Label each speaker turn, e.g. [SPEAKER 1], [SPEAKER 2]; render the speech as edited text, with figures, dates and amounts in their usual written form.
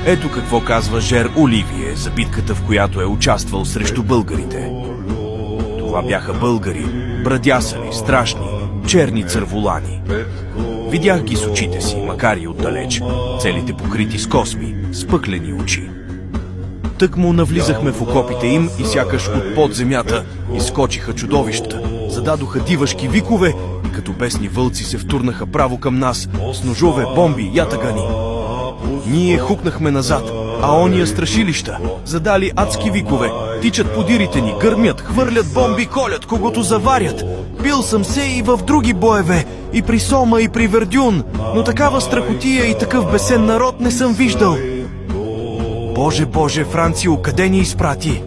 [SPEAKER 1] Ето какво казва Жер Оливие за битката, в която е участвал срещу българите. Това бяха българи, брадясали, страшни, черни църволани. Видях ги с очите си, макар и отдалеч, целите покрити с косми, спъклени очи. Тък му навлизахме в окопите им и сякаш от под земята изскочиха чудовища, зададоха дивашки викове и като бесни вълци се втурнаха право към нас с ножове, бомби, ятагани. Ние хукнахме назад, а ония страшилища задали адски викове, тичат подирите ни, гърмят, хвърлят бомби, колят, когото заварят. Бил съм се и в други боеве, и при Сома, и при Вердюн, но такава страхотия и такъв бесен народ не съм виждал. Боже, Боже, Францио, къде ни изпрати?